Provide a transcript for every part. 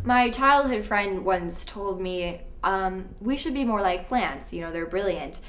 My childhood friend once told me we should be more like plants. You know, they're brilliant.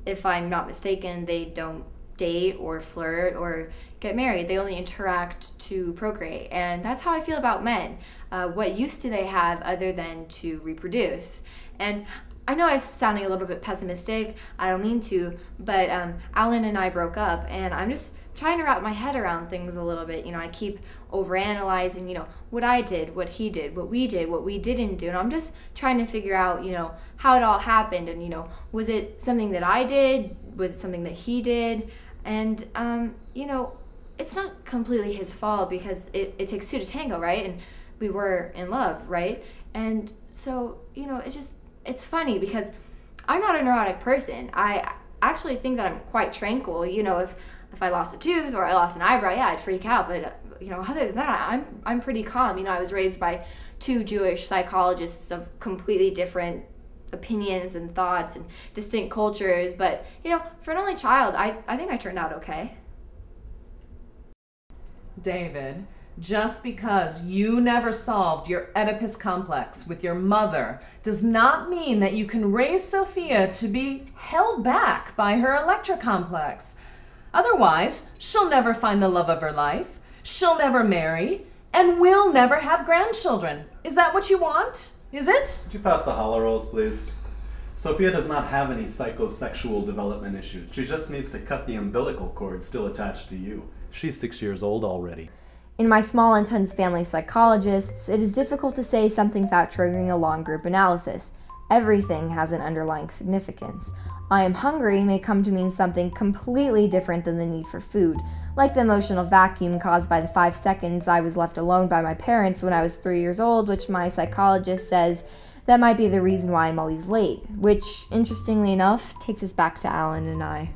If I'm not mistaken, they don't date or flirt or get married. They only interact to procreate. And that's how I feel about men. What use do they have other than to reproduce? And I know I'm sounding a little bit pessimistic. I don't mean to, but Alan and I broke up, and I'm just trying to wrap my head around things a little bit. You know, I keep overanalyzing, you know, what I did, what he did, what we didn't do. And I'm just trying to figure out, you know, how it all happened. And, you know, was it something that I did? Was it something that he did? And, you know, it's not completely his fault because it takes two to tango, right? And we were in love, right? And so, you know, it's funny because I'm not a neurotic person. I actually think that I'm quite tranquil. You know, if I lost a tooth or I lost an eyebrow, yeah, I'd freak out. But, you know, other than that, I'm pretty calm. You know, I was raised by two Jewish psychologists of completely different opinions and thoughts and distinct cultures. But, you know, for an only child, I think I turned out okay. David, just because you never solved your Oedipus complex with your mother does not mean that you can raise Sophia to be held back by her Electra complex. Otherwise, she'll never find the love of her life, she'll never marry, and we'll never have grandchildren. Is that what you want? Is it? Could you pass the hollow rolls, please? Sophia does not have any psychosexual development issues. She just needs to cut the umbilical cord still attached to you. She's 6 years old already. In my small intense family psychologists, it is difficult to say something without triggering a long group analysis. Everything has an underlying significance. I am hungry may come to mean something completely different than the need for food, like the emotional vacuum caused by the 5 seconds I was left alone by my parents when I was 3 years old, which my psychologist says that might be the reason why I'm always late, which, interestingly enough, takes us back to Alan and I.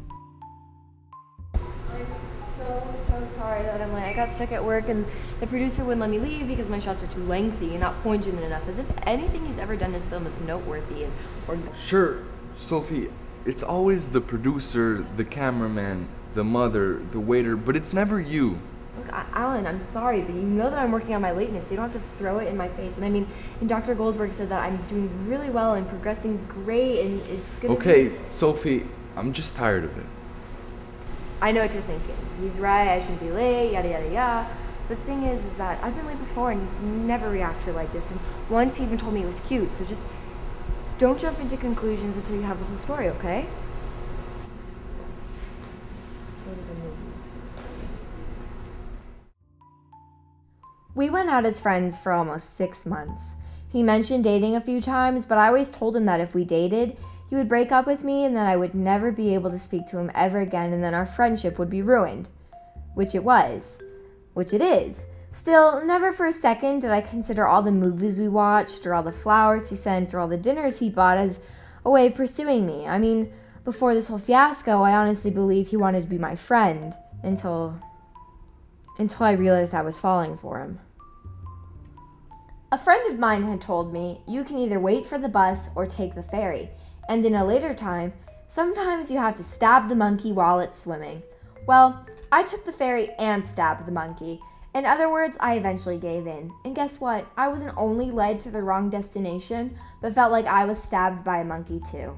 I'm so sorry that I'm late. I got stuck at work and the producer wouldn't let me leave because my shots are too lengthy and not poignant enough, as if anything he's ever done in this film is noteworthy or... Sure, Sophie, it's always the producer, the cameraman, the mother, the waiter, but it's never you. Look, Alan, I'm sorry, but you know that I'm working on my lateness, so you don't have to throw it in my face. And I mean, and Dr. Goldberg said that I'm doing really well and progressing great, and it's gonna Okay, Sophie, I'm just tired of it. I know what you're thinking. He's right, I shouldn't be late, yada yada yada. The thing is that I've been late before and he's never reacted like this. And once he even told me he was cute, so just don't jump into conclusions until you have the whole story, okay? We went out as friends for almost 6 months. He mentioned dating a few times, but I always told him that if we dated, he would break up with me and then I would never be able to speak to him ever again and then our friendship would be ruined. Which it was. Which it is. Still, never for a second did I consider all the movies we watched or all the flowers he sent or all the dinners he bought as a way of pursuing me. I mean, before this whole fiasco, I honestly believed he wanted to be my friend until I realized I was falling for him. A friend of mine had told me, you can either wait for the bus or take the ferry, and in a later time, sometimes you have to stab the monkey while it's swimming. Well, I took the ferry and stabbed the monkey. In other words, I eventually gave in. And guess what? I wasn't only led to the wrong destination, but felt like I was stabbed by a monkey too.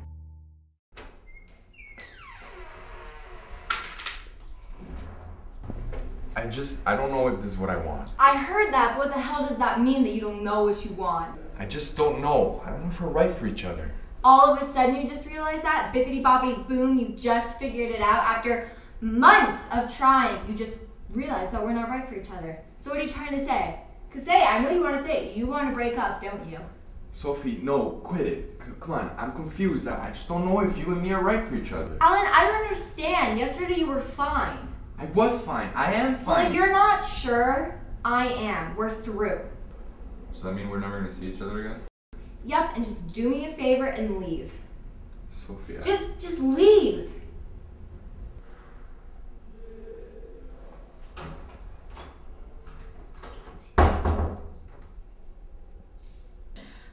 I don't know if this is what I want. I heard that, but what the hell does that mean that you don't know what you want? I just don't know. I don't know if we're right for each other. All of a sudden you just realized that? Bippity boppity boom, you just figured it out after months of trying. You just realized that we're not right for each other. So what are you trying to say? Because say it, I know you want to say it. You want to break up, don't you? Sophie, no, quit it. Come on, I'm confused. I just don't know if you and me are right for each other. Alan, I don't understand. Yesterday you were fine. I was fine. I am fine. Well, if you're not sure, I am. We're through. So that mean we're never going to see each other again? Yep, and just do me a favor and leave. Sophia. Just leave.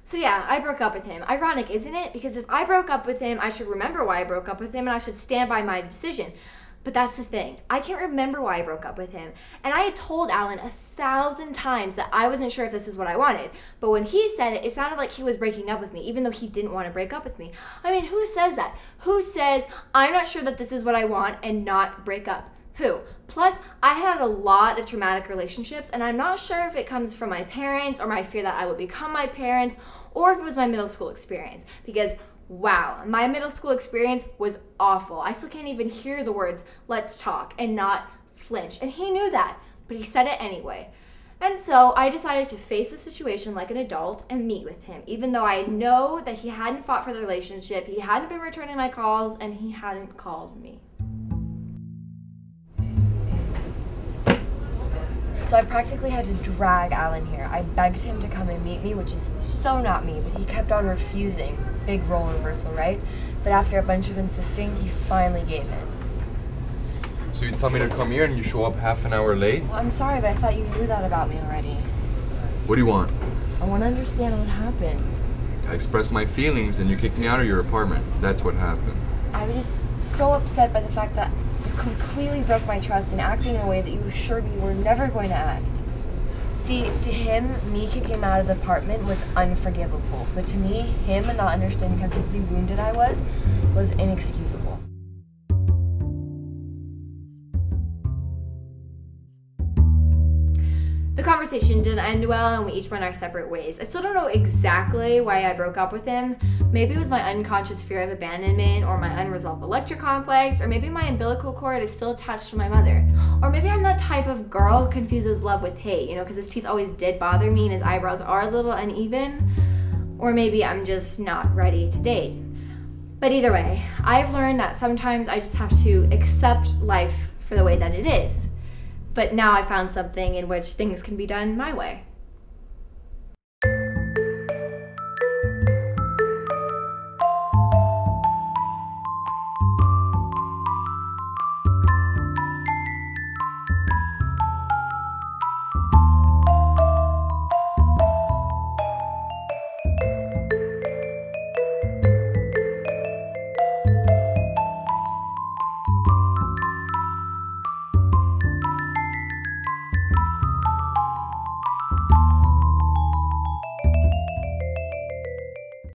So yeah, I broke up with him. Ironic, isn't it? Because if I broke up with him, I should remember why I broke up with him and I should stand by my decision. But that's the thing. I can't remember why I broke up with him. And I had told Alan 1,000 times that I wasn't sure if this is what I wanted. But when he said it, it sounded like he was breaking up with me, even though he didn't want to break up with me. I mean, who says that? Who says, I'm not sure that this is what I want and not break up? Who? Plus, I had a lot of traumatic relationships, and I'm not sure if it comes from my parents or my fear that I would become my parents, or if it was my middle school experience. Because wow, my middle school experience was awful. I still can't even hear the words, let's talk, and not flinch. And he knew that, but he said it anyway. And so I decided to face the situation like an adult and meet with him, even though I know that he hadn't fought for the relationship, he hadn't been returning my calls, and he hadn't called me. So I practically had to drag Alan here. I begged him to come and meet me, which is so not me, but he kept on refusing. Big role reversal, right? But after a bunch of insisting, he finally gave in. So you tell me to come here and you show up half an hour late? Well, I'm sorry, but I thought you knew that about me already. What do you want? I want to understand what happened. I expressed my feelings and you kicked me out of your apartment. That's what happened. I was just so upset by the fact that you completely broke my trust in acting in a way that you assured me you were never going to act. See, to him, me kicking him out of the apartment was unforgivable. But to me, him not understanding how deeply wounded I was inexcusable. The conversation didn't end well, and we each went our separate ways. I still don't know exactly why I broke up with him. Maybe it was my unconscious fear of abandonment, or my unresolved electric complex, or maybe my umbilical cord is still attached to my mother. Or maybe I'm that type of girl who confuses love with hate, you know, because his teeth always did bother me and his eyebrows are a little uneven. Or maybe I'm just not ready to date. But either way, I've learned that sometimes I just have to accept life for the way that it is. But now I found something in which things can be done my way.